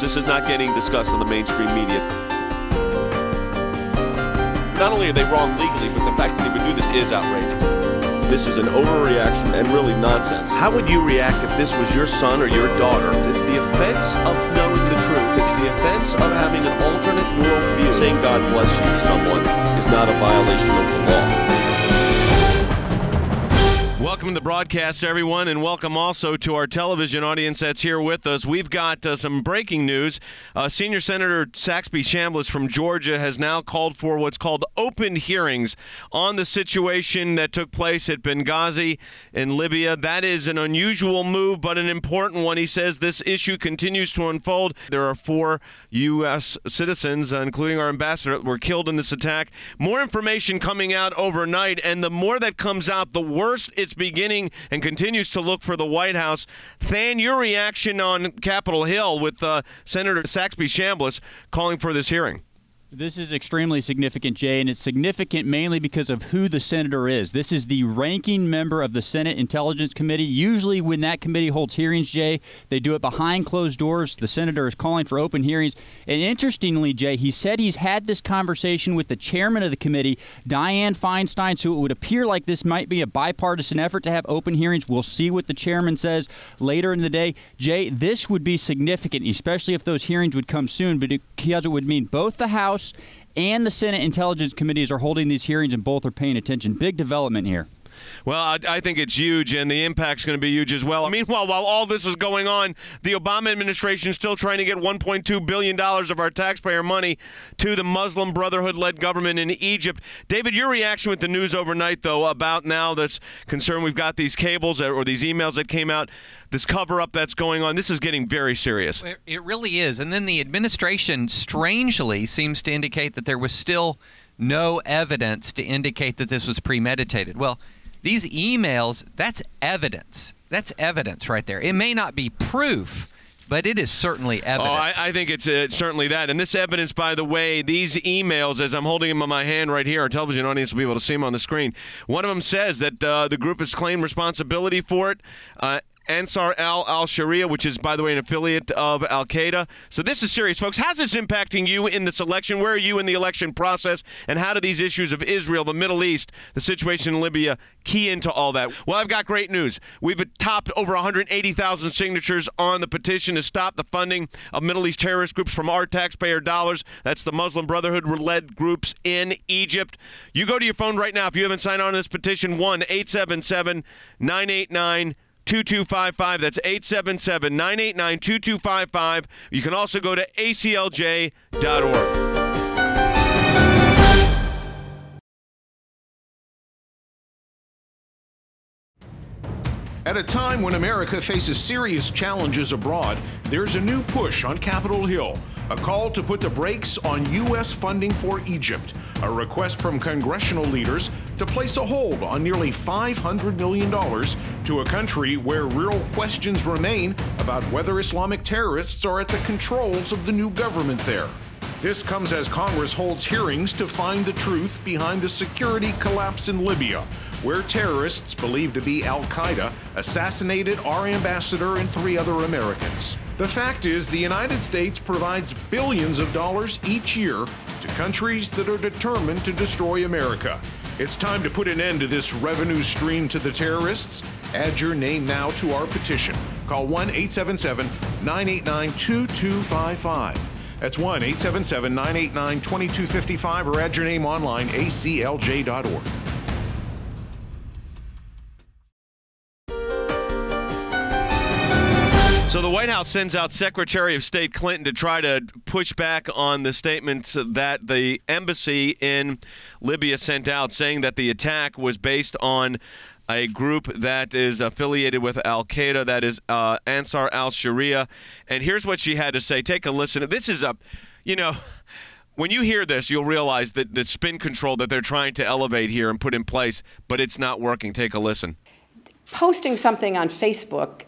words, this is not getting discussed on the mainstream media. Not only are they wrong legally, but the fact that they would do this is outrageous. This is an overreaction and really nonsense. How would you react if this was your son or your daughter? It's the offense of knowing the truth. It's the offense of having an alternate worldview. Saying God bless you to someone is not a violation of the law. Welcome to the broadcast, everyone, and welcome also to our television audience that's here with us. We've got some breaking news. Senior Senator Saxby Chambliss from Georgia has now called for what's called open hearings on the situation that took place at Benghazi in Libya. That is an unusual move, but an important one. He says this issue continues to unfold. There are 4 U.S. citizens, including our ambassador, that were killed in this attack. More information coming out overnight, and the more that comes out, the worse it's beginning and continues to look for the White House. Than, your reaction on Capitol Hill with Senator Saxby Chambliss calling for this hearing. This is extremely significant, Jay, and it's significant mainly because of who the senator is. This is the ranking member of the Senate Intelligence Committee. Usually when that committee holds hearings, Jay, they do it behind closed doors. The senator is calling for open hearings. And interestingly, Jay, he said he's had this conversation with the chairman of the committee, Dianne Feinstein, so it would appear like this might be a bipartisan effort to have open hearings. We'll see what the chairman says later in the day. Jay, this would be significant, especially if those hearings would come soon, because it would mean both the House and the Senate Intelligence Committees are holding these hearings, and both are paying attention. Big development here. Well, I think it's huge, and the impact's going to be huge as well. Meanwhile, while all this is going on, the Obama administration is still trying to get $1.2 billion of our taxpayer money to the Muslim Brotherhood-led government in Egypt. David, your reaction with the news overnight, though, about now this concern we've got these cables or these emails that came out, this cover-up that's going on, this is getting very serious. It really is. And then the administration strangely seems to indicate that there was still no evidence to indicate that this was premeditated. Well, these emails, that's evidence. That's evidence right there. It may not be proof, but it is certainly evidence. Oh, I think it's certainly that. And this evidence, by the way, these emails, as I'm holding them in my hand right here, our television audience will be able to see them on the screen. One of them says that the group has claimed responsibility for it. Ansar al-Sharia, which is, by the way, an affiliate of al-Qaeda. So this is serious, folks. How's this impacting you in this election? Where are you in the election process? And how do these issues of Israel, the Middle East, the situation in Libya key into all that? Well, I've got great news. We've topped over 180,000 signatures on the petition to stop the funding of Middle East terrorist groups from our taxpayer dollars. That's the Muslim Brotherhood-led groups in Egypt. You go to your phone right now. If you haven't signed on to this petition, 1-877-989-2255. That's 877-989-2255. You can also go to aclj.org. At a time when America faces serious challenges abroad, there's a new push on Capitol Hill, a call to put the brakes on U.S. funding for Egypt, a request from congressional leaders to place a hold on nearly $500 million to a country where real questions remain about whether Islamic terrorists are at the controls of the new government there. This comes as Congress holds hearings to find the truth behind the security collapse in Libya, where terrorists believed to be al-Qaeda assassinated our ambassador and 3 other Americans. The fact is, the United States provides billions of dollars each year to countries that are determined to destroy America. It's time to put an end to this revenue stream to the terrorists. Add your name now to our petition. Call 1-877-989-2255. That's 1-877-989-2255, or add your name online, aclj.org. So the White House sends out Secretary of State Clinton to try to push back on the statements that the embassy in Libya sent out, saying that the attack was based on a group that is affiliated with al-Qaeda, that is Ansar al-Sharia. And here's what she had to say. Take a listen. This is when you hear this, you'll realize that the spin control that they're trying to elevate here and put in place, but it's not working. Take a listen. Posting something on Facebook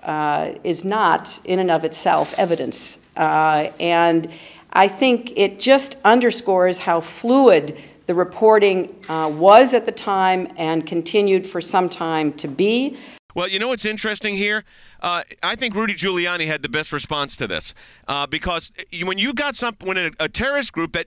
is not, in and of itself, evidence. And I think it just underscores how fluid the reporting was at the time and continued for some time to be. Well, you know what's interesting here? I think Rudy Giuliani had the best response to this because when you got when a terrorist group that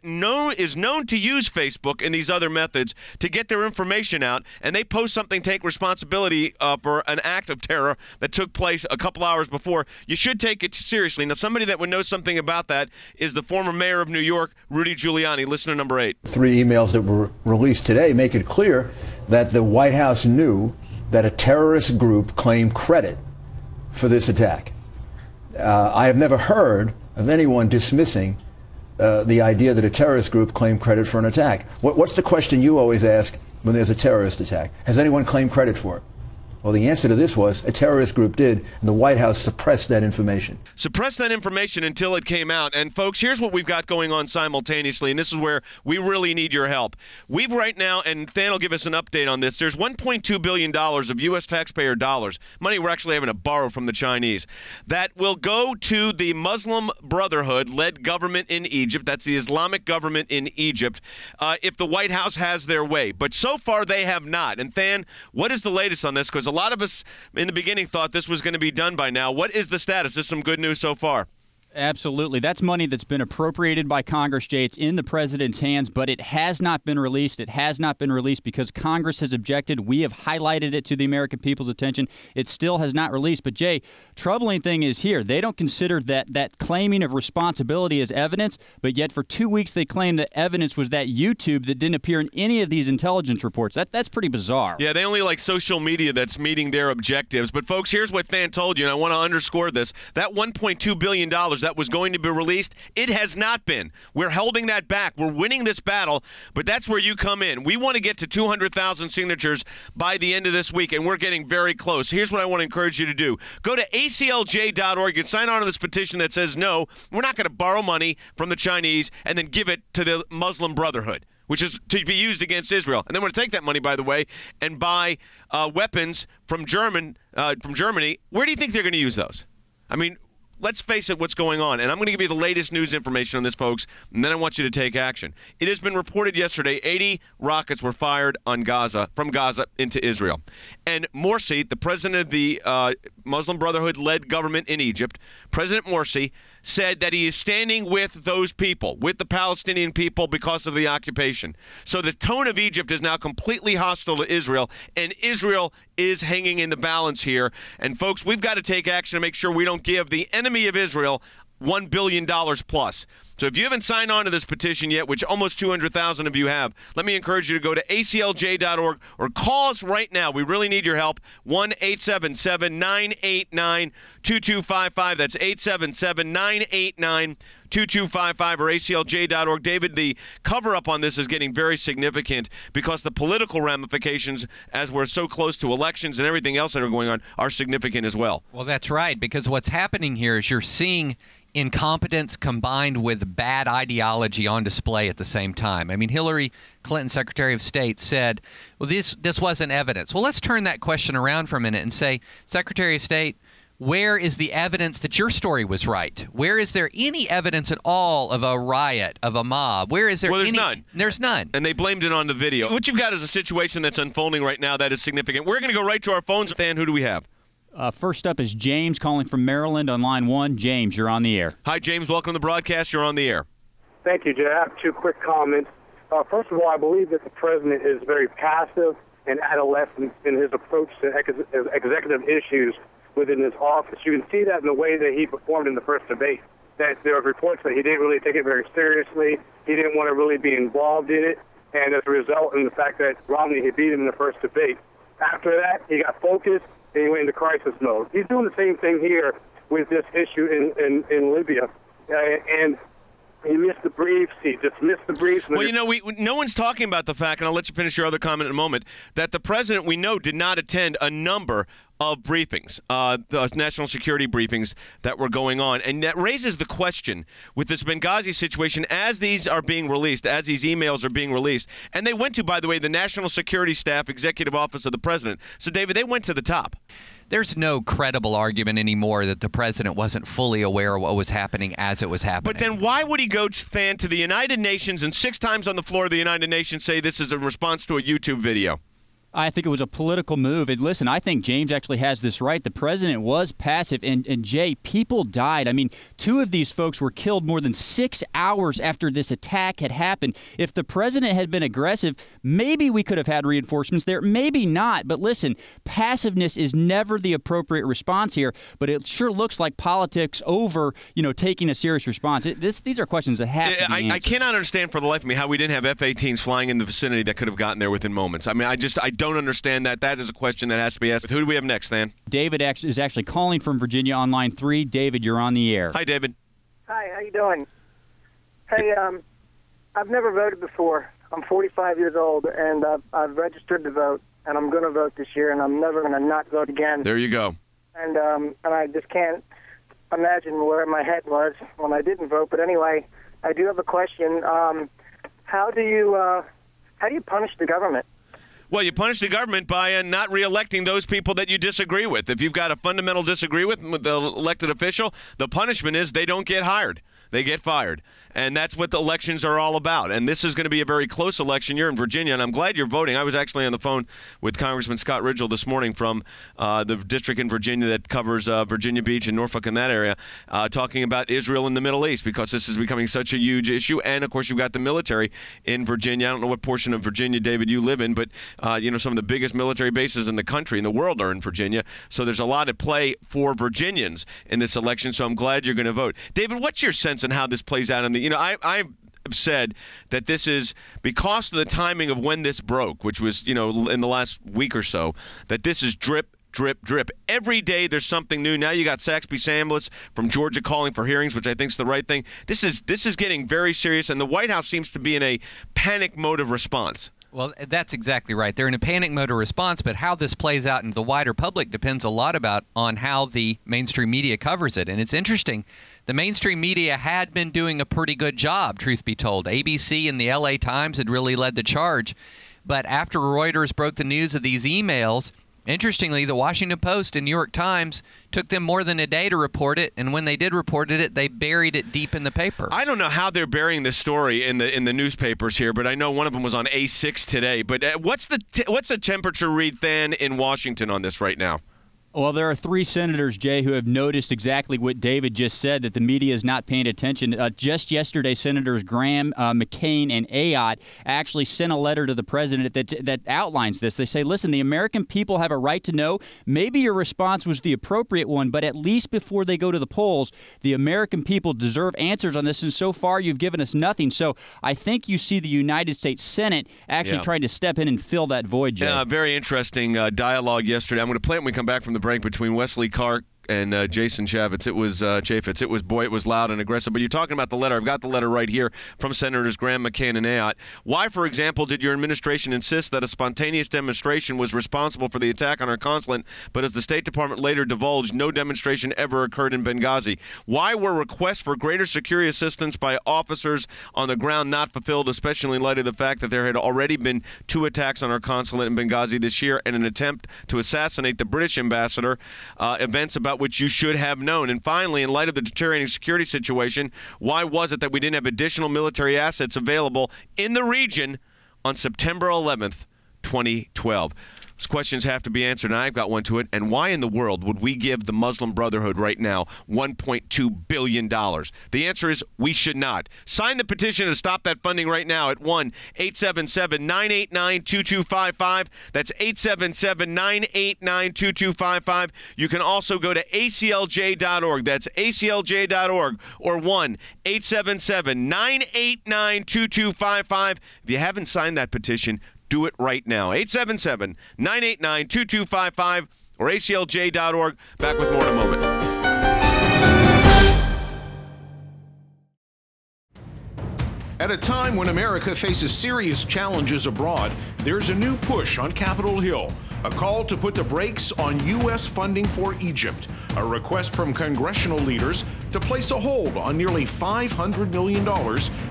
is known to use Facebook and these other methods to get their information out, and they post something, take responsibility for an act of terror that took place a couple hours before, you should take it seriously. Now, somebody that would know something about that is the former mayor of New York, Rudy Giuliani. Listener number 8. 3 emails that were released today make it clear that the White House knew that a terrorist group claimed credit for this attack. I have never heard of anyone dismissing the idea that a terrorist group claimed credit for an attack. What's the question you always ask when there's a terrorist attack? Has anyone claimed credit for it? Well, the answer to this was a terrorist group did, and the White House suppressed that information. Suppressed that information until it came out. And, folks, here's what we've got going on simultaneously, and this is where we really need your help. We've right now, and Than will give us an update on this, there's $1.2 billion of U.S. taxpayer dollars, money we're actually having to borrow from the Chinese, that will go to the Muslim Brotherhood-led government in Egypt. That's the Islamic government in Egypt, if the White House has their way. But so far, they have not. And, Than, what is the latest on this? Because a lot of us in the beginning thought this was going to be done by now. What is the status? This is some good news so far. Absolutely. That's money that's been appropriated by Congress, Jay. It's in the president's hands, but it has not been released. It has not been released because Congress has objected. We have highlighted it to the American people's attention. It still has not released. But, Jay, troubling thing is here. They don't consider that claiming of responsibility as evidence, but yet for 2 weeks they claim that evidence was that YouTube that didn't appear in any of these intelligence reports. That's pretty bizarre. Yeah, they only like social media that's meeting their objectives. But, folks, here's what Than told you, and I want to underscore this. That $1.2 billion that was going to be released, it has not been. We're holding that back. We're winning this battle, but that's where you come in. We want to get to 200,000 signatures by the end of this week, and we're getting very close. Here's what I want to encourage you to do. Go to aclj.org and sign on to this petition that says, no, we're not going to borrow money from the Chinese and then give it to the Muslim Brotherhood, which is to be used against Israel. And then we're going to take that money, by the way, and buy weapons from Germany. Where do you think they're going to use those? I mean, let's face it, what's going on. And I'm going to give you the latest news information on this, folks, and then I want you to take action. It has been reported yesterday 80 rockets were fired on Gaza, from Gaza into Israel. And Morsi, the president of the Muslim Brotherhood-led government in Egypt, President Morsi, said that he is standing with those people, with the Palestinian people, because of the occupation. So the tone of Egypt is now completely hostile to Israel, and Israel is hanging in the balance here. And, folks, we've got to take action to make sure we don't give the enemy of Israel $1 billion plus. So if you haven't signed on to this petition yet, which almost 200,000 of you have, let me encourage you to go to aclj.org or call us right now. We really need your help. 1-877-989-2255. That's 877-989-2255 or aclj.org. David, the cover-up on this is getting very significant because the political ramifications, as we're so close to elections and everything else that are going on, are significant as well. Well, that's right, because what's happening here is you're seeing incompetence combined with bad ideology on display at the same time. I mean, Hillary Clinton, Secretary of State, said, well, this wasn't evidence. Well, let's turn that question around for a minute and say, Secretary of State, where is the evidence that your story was right? Where is there any evidence at all of a riot, of a mob? Where is there Well, there's none. There's none. And they blamed it on the video. What you've got is a situation that's unfolding right now that is significant. We're going to go right to our phones. Than, who do we have? First up is James calling from Maryland on line 1. James, you're on the air. Hi, James. Welcome to the broadcast. You're on the air. Thank you, Jay. I have 2 quick comments. First of all, I believe that the president is very passive and adolescent in his approach to executive issues within his office. You can see that in the way that he performed in the first debate, that there were reports that he didn't really take it very seriously. He didn't want to really be involved in it. And as a result, in the fact that Romney had beat him in the first debate. After that, he got focused and he went into crisis mode. He's doing the same thing here with this issue in Libya. And he missed the briefs. He dismissed the briefs. Well, you know, no one's talking about the fact, and I'll let you finish your other comment in a moment, that the president, we know, did not attend a number of briefings, the national security briefings that were going on. And that raises the question with this Benghazi situation as these are being released, as these emails are being released. And they went to, by the way, the National Security Staff Executive Office of the President. So, David, they went to the top. There's no credible argument anymore that the president wasn't fully aware of what was happening as it was happening. But then why would he go to the United Nations and 6 times on the floor of the United Nations say this is a response to a YouTube video? I think it was a political move. And listen, I think James actually has this right. The president was passive. And Jay, people died. I mean, 2 of these folks were killed more than 6 hours after this attack had happened. If the president had been aggressive, maybe we could have had reinforcements there. Maybe not. But listen, passiveness is never the appropriate response here. But it sure looks like politics over, taking a serious response. These are questions that have to be answered. I cannot understand for the life of me how we didn't have F-18s flying in the vicinity that could have gotten there within moments. I mean, I don't understand that. That is a question that has to be asked. Who do we have next, Stan? David is actually calling from Virginia on line 3. David, you're on the air. Hi, David. Hi, how you doing? Hey, I've never voted before. I'm 45 years old, and I've registered to vote, and I'm going to vote this year, and I'm never going to not vote again. There you go. And I just can't imagine where my head was when I didn't vote. But anyway, I do have a question. How do you punish the government? Well, you punish the government by not reelecting those people that you disagree with. If you've got a fundamental disagreement with the elected official, the punishment is they don't get hired. They get fired. And that's what the elections are all about. And this is going to be a very close election year in Virginia, and I'm glad you're voting. I was actually on the phone with Congressman Scott Ridgell this morning from the district in Virginia that covers Virginia Beach and Norfolk and that area, talking about Israel and the Middle East, because this is becoming such a huge issue. And, of course, you've got the military in Virginia. I don't know what portion of Virginia, David, you live in, but, some of the biggest military bases in the country, in the world, are in Virginia. So there's a lot at play for Virginians in this election, so I'm glad you're going to vote. David, what's your sense on how this plays out in the I've said that this is because of the timing of when this broke, which was, in the last week or so, that this is drip, drip, drip. Every day there's something new. Now you got Saxby Chambliss from Georgia calling for hearings, which I think is the right thing. This is getting very serious, and the White House seems to be in a panic mode of response. Well, that's exactly right. They're in a panic mode of response, but how this plays out in the wider public depends a lot on how the mainstream media covers it. And it's interesting. The mainstream media had been doing a pretty good job, truth be told. ABC and the LA Times had really led the charge. But after Reuters broke the news of these emails, interestingly, the Washington Post and New York Times took them more than a day to report it, and when they did report it, they buried it deep in the paper. I don't know how they're burying this story in the newspapers here, but I know one of them was on A6 today. But what's the temperature read, Than, in Washington on this right now? Well, there are 3 senators, Jay, who have noticed exactly what David just said, that the media is not paying attention. Just yesterday, Senators Graham, McCain, and Ayotte actually sent a letter to the president that outlines this. They say, listen, the American people have a right to know. Maybe your response was the appropriate one, but at least before they go to the polls, the American people deserve answers on this, and so far you've given us nothing. So I think you see the United States Senate actually trying to step in and fill that void, Jay. Very interesting dialogue yesterday. I'm going to play it when we come back from the break between Wesley Clark and Jason Chaffetz. It was Chaffetz. It was loud and aggressive. But you're talking about the letter. I've got the letter right here from Senators Graham, McCain, and Ayotte. Why, for example, did your administration insist that a spontaneous demonstration was responsible for the attack on our consulate, but as the State Department later divulged, no demonstration ever occurred in Benghazi? Why were requests for greater security assistance by officers on the ground not fulfilled, especially in light of the fact that there had already been 2 attacks on our consulate in Benghazi this year and an attempt to assassinate the British ambassador, events about which you should have known? And finally, in light of the deteriorating security situation, why was it that we didn't have additional military assets available in the region on September 11th, 2012? Those questions have to be answered, and I've got one to it. And why in the world would we give the Muslim Brotherhood right now $1.2 billion? The answer is we should not. Sign the petition to stop that funding right now at 1-877-989-2255. That's 877-989-2255. You can also go to aclj.org. That's aclj.org, or 1-877-989-2255. If you haven't signed that petition, do it right now. 877-989-2255 or aclj.org. Back with more in a moment. At a time when America faces serious challenges abroad, there's a new push on Capitol Hill. A call to put the brakes on U.S. funding for Egypt. A request from congressional leaders to place a hold on nearly $500 million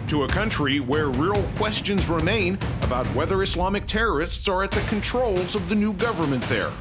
to a country where real questions remain about whether Islamic terrorists are at the controls of the new government there.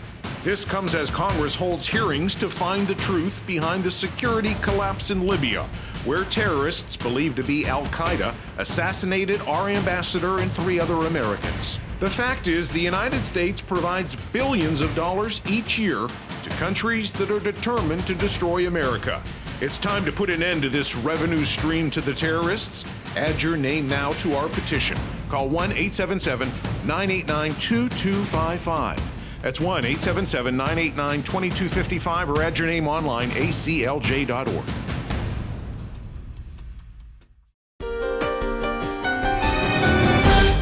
This comes as Congress holds hearings to find the truth behind the security collapse in Libya, where terrorists believed to be al-Qaeda assassinated our ambassador and 3 other Americans. The fact is, the United States provides billions of dollars each year to countries that are determined to destroy America. It's time to put an end to this revenue stream to the terrorists. Add your name now to our petition. Call 1-877-989-2255. That's 1-877-989-2255, or add your name online, aclj.org.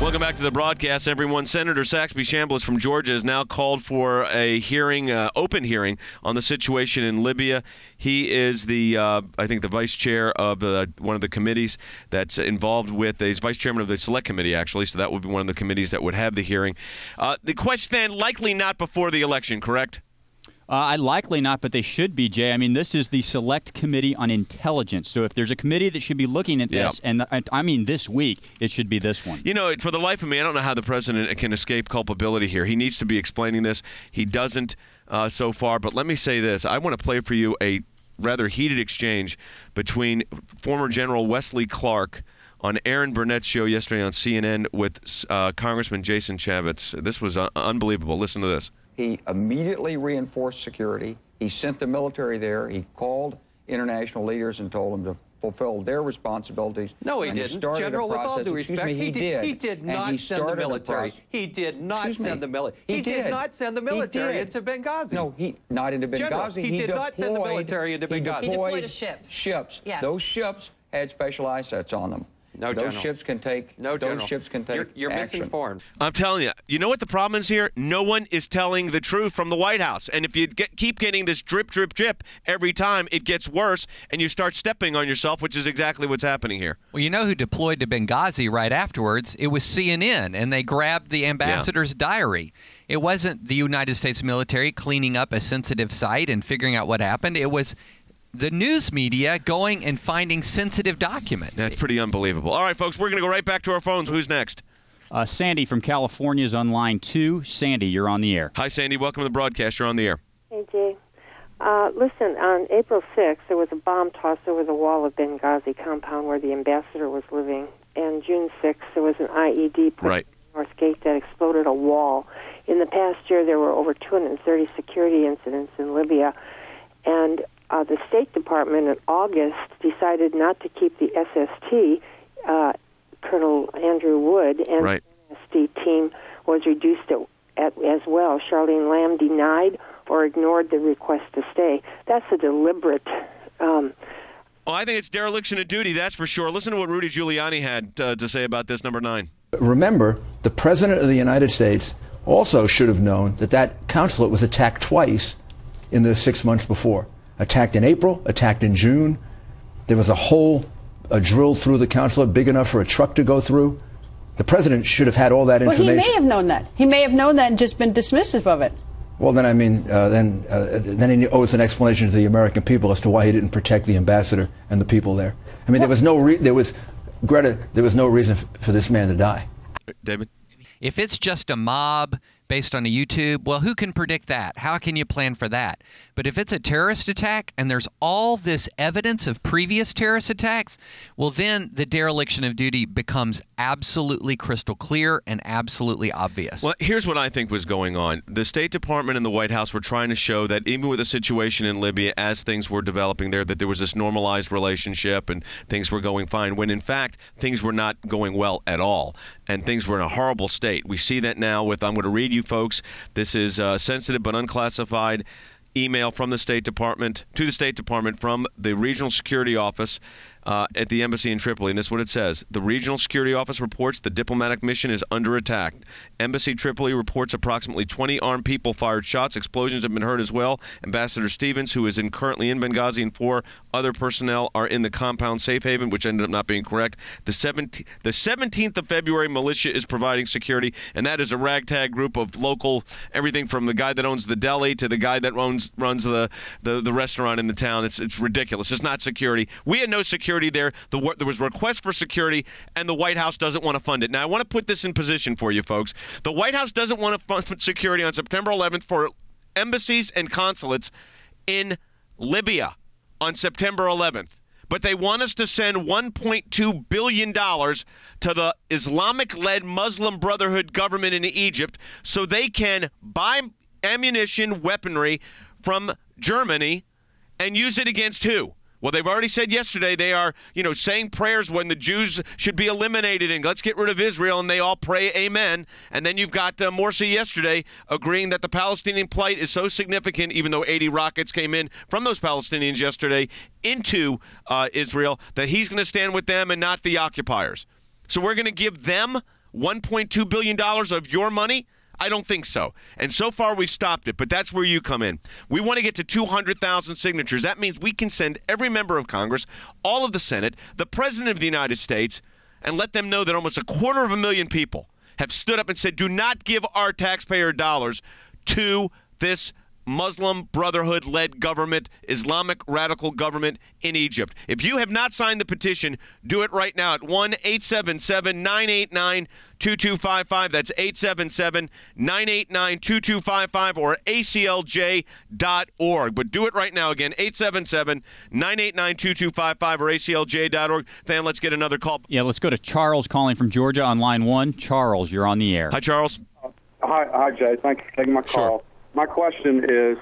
Welcome back to the broadcast, everyone. Senator Saxby Chambliss from Georgia has now called for a hearing, open hearing, on the situation in Libya. He is the, I think, the vice chair of one of the committees that's involved with. He's vice chairman of the Select Committee, actually, so that would be one of the committees that would have the hearing. The question then, likely not before the election, correct? Likely not, but they should be, Jay. I mean, this is the Select Committee on Intelligence. So if there's a committee that should be looking at this, and I mean this week, it should be this one. You know, for the life of me, I don't know how the president can escape culpability here. He needs to be explaining this. He doesn't so far. But let me say this. I want to play for you a rather heated exchange between former General Wesley Clark on Aaron Burnett's show yesterday on CNN with Congressman Jason Chaffetz. This was unbelievable. Listen to this. He immediately reinforced security. He sent the military there. He called international leaders and told them to fulfill their responsibilities. No, he didn't. General, with all due respect, he did not send the military. He did not send the military. He did not send the military into Benghazi. No, not into Benghazi. General, he did not send the military into Benghazi. He deployed a ship. Ships. Yes. Those ships had special assets on them. No, those ships can take. No, those ships can take. You're action. misinformed. I'm telling you. You know what the problem is here? No one is telling the truth from the White House. And if you keep getting this drip, drip, drip every time, it gets worse, and you start stepping on yourself, which is exactly what's happening here. Well, you know who deployed to Benghazi right afterwards? It was CNN, and they grabbed the ambassador's diary. It wasn't the United States military cleaning up a sensitive site and figuring out what happened. It was the news media going and finding sensitive documents. That's pretty unbelievable. All right, folks, we're going to go right back to our phones. Who's next? Sandy from California is on line 2. Sandy, you're on the air. Hi, Sandy. Welcome to the broadcast. You're on the air. Hey, Jay. Listen, on April 6th, there was a bomb tossed over the wall of Benghazi compound where the ambassador was living. And June 6th, there was an IED put in the North Gate that exploded a wall. In the past year, there were over 230 security incidents in Libya. And the State Department in August decided not to keep the SST. Colonel Andrew Wood and the SST team was reduced as well. Charlene Lamb denied or ignored the request to stay. That's a deliberate... I think it's dereliction of duty, that's for sure. Listen to what Rudy Giuliani had to say about this, number 9. Remember, the President of the United States also should have known that that consulate was attacked twice in the 6 months before. Attacked in April, attacked in June. There was a hole drilled through the consulate big enough for a truck to go through. The president should have had all that information. Well, he may have known that. He may have known that and just been dismissive of it. Well, then, I mean, then he owes an explanation to the American people as to why he didn't protect the ambassador and the people there. I mean, there was no reason for this man to die. David? If it's just a mob based on a YouTube, well, who can predict that? How can you plan for that? But if it's a terrorist attack and there's all this evidence of previous terrorist attacks, well, then the dereliction of duty becomes absolutely crystal clear and absolutely obvious. Well, here's what I think was going on. The State Department and the White House were trying to show that even with the situation in Libya, as things were developing there, that there was this normalized relationship and things were going fine, when in fact things were not going well at all and things were in a horrible state. We see that now with, I'm going to read you folks, this is sensitive but unclassified email from the State Department to the State Department from the Regional Security Office at the embassy in Tripoli, and this is what it says. The Regional Security Office reports the diplomatic mission is under attack. Embassy Tripoli reports approximately 20 armed people fired shots. Explosions have been heard as well. Ambassador Stevens, who is currently in Benghazi, and 4 other personnel are in the compound safe haven, which ended up not being correct. The 17th of February, militia is providing security, and that is a ragtag group of local, everything from the guy that owns the deli to the guy that runs the restaurant in the town. It's ridiculous. It's not security. We had no security there. There was a request for security, and the White House doesn't want to fund it. Now, I want to put this in position for you folks. The White House doesn't want to fund security on September 11th for embassies and consulates in Libya on September 11th. but they want us to send $1.2 billion to the Islamic-led Muslim Brotherhood government in Egypt so they can buy ammunition, weaponry from Germany and use it against who? Well, they've already said yesterday they are, saying prayers when the Jews should be eliminated and let's get rid of Israel, and they all pray amen. And then you've got Morsi yesterday agreeing that the Palestinian plight is so significant, even though 80 rockets came in from those Palestinians yesterday into Israel, that he's going to stand with them and not the occupiers. So we're going to give them $1.2 billion of your money? I don't think so. And so far, we've stopped it, but that's where you come in. We want to get to 200,000 signatures. That means we can send every member of Congress, all of the Senate, the President of the United States, and let them know that almost 250,000 people have stood up and said, do not give our taxpayer dollars to this Muslim Brotherhood-led government, Islamic radical government in Egypt. If you have not signed the petition, do it right now at 1-877-989-2255. That's 877-989-2255 or aclj.org. But do it right now again, 877-989-2255 or aclj.org. Van, let's get another call. Yeah, let's go to Charles calling from Georgia on line 1. Charles, you're on the air. Hi, Charles. Hi, Jay. Thanks for taking my call. Sure. My question is,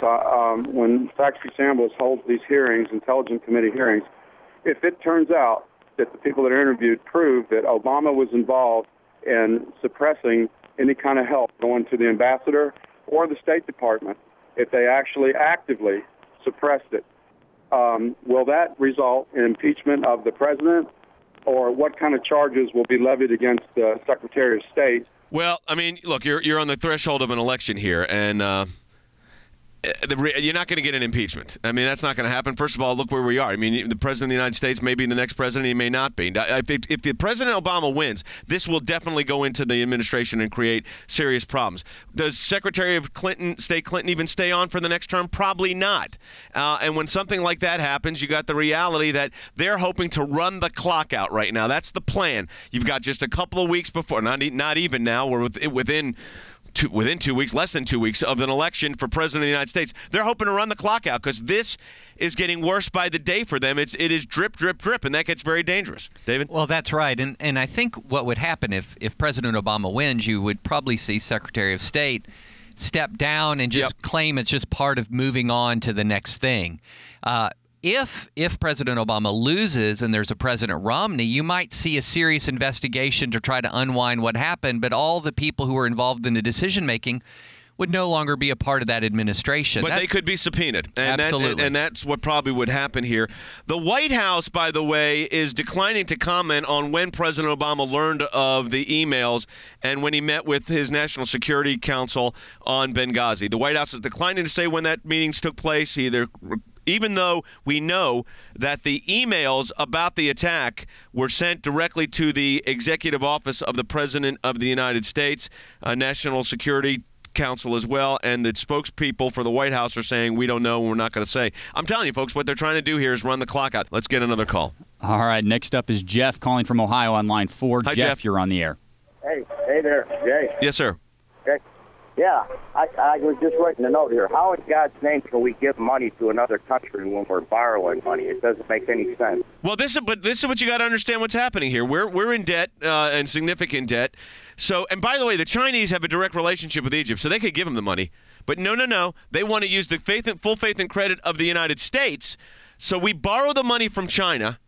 when Saxby-Chambliss holds these hearings, Intelligence Committee hearings, if it turns out that the people that are interviewed prove that Obama was involved in suppressing any kind of help going to the ambassador or the State Department, if they actually actively suppressed it, will that result in impeachment of the president, or what kind of charges will be levied against the Secretary of State? Well, I mean, look, you're on the threshold of an election here, and you're not going to get an impeachment. I mean, that's not going to happen. First of all, look where we are. I mean, the President of the United States may be the next president. He may not be. If President Obama wins, this will definitely go into the administration and create serious problems. Does Secretary of State Clinton even stay on for the next term? Probably not. And when something like that happens, you got the reality that they're hoping to run the clock out right now. That's the plan. You've got just a couple of weeks before, not even now, we're within 2 weeks, less than 2 weeks of an election for President of the United States. They're hoping to run the clock out because this is getting worse by the day for them. It is drip, drip, drip, and that gets very dangerous. David? Well, that's right. And I think what would happen if President Obama wins, you would probably see Secretary of State step down and just claim it's just part of moving on to the next thing. If President Obama loses and there's a President Romney, you might see a serious investigation to try to unwind what happened, but all the people who were involved in the decision-making would no longer be a part of that administration. But they could be subpoenaed. And absolutely. And that's what probably would happen here. The White House, by the way, is declining to comment on when President Obama learned of the emails and when he met with his National Security Council on Benghazi. The White House is declining to say when that meetings took place, even though we know that the emails about the attack were sent directly to the Executive Office of the President of the United States, National Security Council as well, and the spokespeople for the White House are saying, we don't know and we're not going to say. I'm telling you, folks, what they're trying to do here is run the clock out. Let's get another call. All right, next up is Jeff calling from Ohio on line 4. Hi, Jeff, you're on the air. Hey there, Jay. Yes, sir. Okay. Yeah, I was just writing a note here. How in God's name can we give money to another country when we're borrowing money? It doesn't make any sense. Well, this is what you got to understand what's happening here. We're in debt and significant debt. So, and by the way, the Chinese have a direct relationship with Egypt, so they could give them the money. But no. They want to use the full faith and credit of the United States. So we borrow the money from China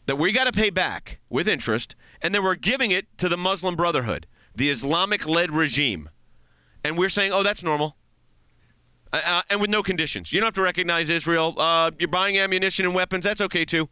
that we got to pay back with interest, and then we're giving it to the Muslim Brotherhood, the Islamic-led regime. And we're saying, oh, that's normal. And with no conditions. You don't have to recognize Israel. You're buying ammunition and weapons. That's okay, too.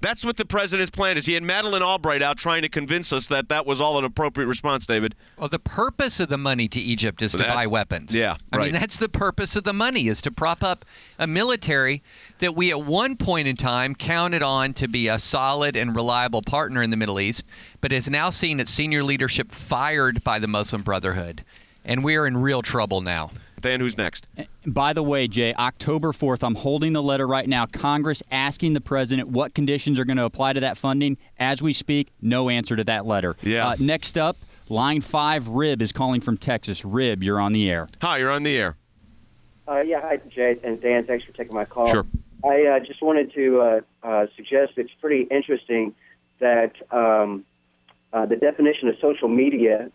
That's what the president's plan is. He had Madeleine Albright out trying to convince us that that was all an appropriate response, David. Well, the purpose of the money to Egypt is to buy weapons. Yeah, I mean, that's the purpose of the money, is to prop up a military that we at one point in time counted on to be a solid and reliable partner in the Middle East, but has now seen its senior leadership fired by the Muslim Brotherhood. And we are in real trouble now. Dan, who's next? By the way, Jay, October 4th, I'm holding the letter right now. Congress asking the president what conditions are going to apply to that funding. As we speak, no answer to that letter. Yeah. Next up, line 5, Rib is calling from Texas. Rib, you're on the air. Hi, you're on the air. Yeah, hi, Jay and Dan. Thanks for taking my call. Sure. I just wanted to suggest it's pretty interesting that the definition of social media,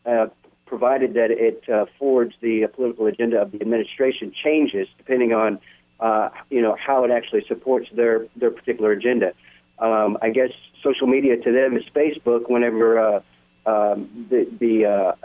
provided that it forwards the political agenda of the administration, changes depending on how it actually supports their particular agenda. I guess social media to them is Facebook. Whenever the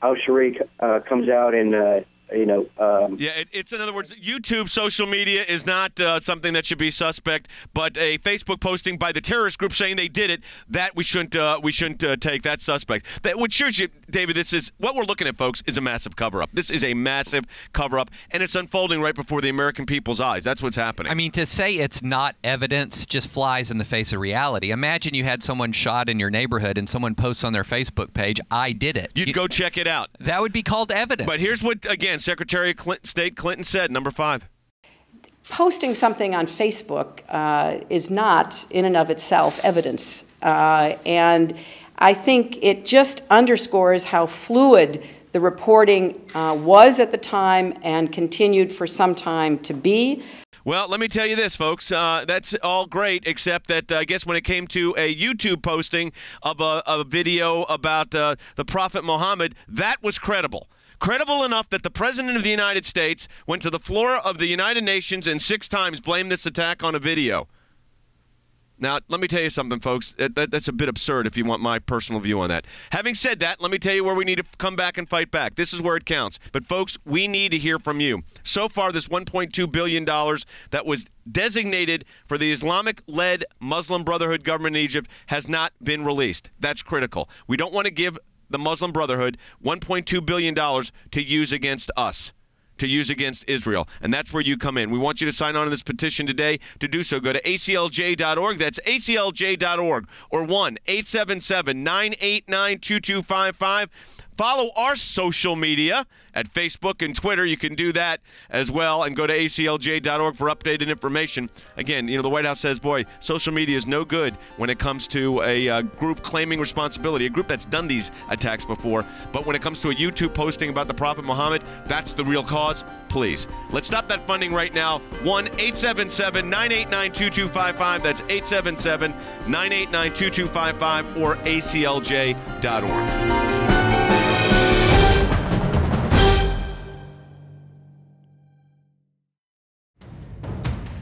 Al-Sharia comes out and it's in other words, YouTube social media is not something that should be suspect, but a Facebook posting by the terrorist group saying they did it, that we shouldn't take that suspect. That would shows you, David, this is what we're looking at, folks, is a massive cover-up. This is a massive cover-up, and it's unfolding right before the American people's eyes. That's what's happening. I mean, to say it's not evidence just flies in the face of reality. Imagine you had someone shot in your neighborhood and someone posts on their Facebook page, "I did it." You'd go check it out. That would be called evidence. But here's what, again, Secretary of State Clinton said, number 5. Posting something on Facebook is not, in and of itself, evidence. And I think it just underscores how fluid the reporting was at the time and continued for some time to be. Well, let me tell you this, folks. That's all great, except that I guess when it came to a YouTube posting of a video about the Prophet Muhammad, that was credible. Credible enough that the President of the United States went to the floor of the United Nations and 6 times blamed this attack on a video. Now, let me tell you something, folks. That's a bit absurd if you want my personal view on that. Having said that, let me tell you where we need to come back and fight back. This is where it counts. But, folks, we need to hear from you. So far, this $1.2 billion that was designated for the Islamic-led Muslim Brotherhood government in Egypt has not been released. That's critical. We don't want to give the Muslim Brotherhood $1.2 billion to use against us, to use against Israel. And that's where you come in. We want you to sign on to this petition today. To do so, go to aclj.org. That's aclj.org or 1-877-989-2255. Follow our social media at Facebook and Twitter. You can do that as well, and go to aclj.org for updated information. Again, the White House says, boy, social media is no good when it comes to a group claiming responsibility, a group that's done these attacks before. But when it comes to a YouTube posting about the Prophet Muhammad, that's the real cause. Please, let's stop that funding right now. 1-877-989-2255. That's 877-989-2255 or aclj.org.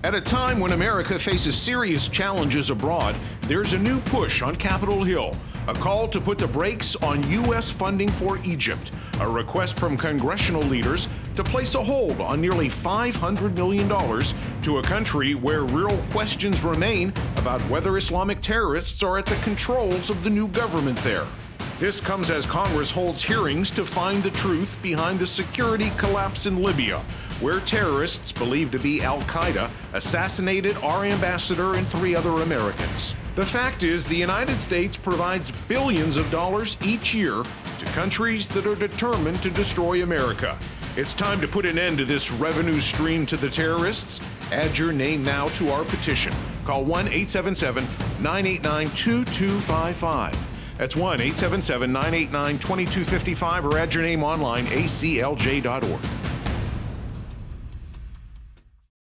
At a time when America faces serious challenges abroad, there's a new push on Capitol Hill, a call to put the brakes on U.S. funding for Egypt, a request from congressional leaders to place a hold on nearly $500 million to a country where real questions remain about whether Islamic terrorists are at the controls of the new government there. This comes as Congress holds hearings to find the truth behind the security collapse in Libya, where terrorists believed to be al-Qaeda assassinated our ambassador and 3 other Americans. The fact is, the United States provides billions of dollars each year to countries that are determined to destroy America. It's time to put an end to this revenue stream to the terrorists. Add your name now to our petition. Call 1-877-989-2255. That's 1-877-989-2255, or add your name online, aclj.org.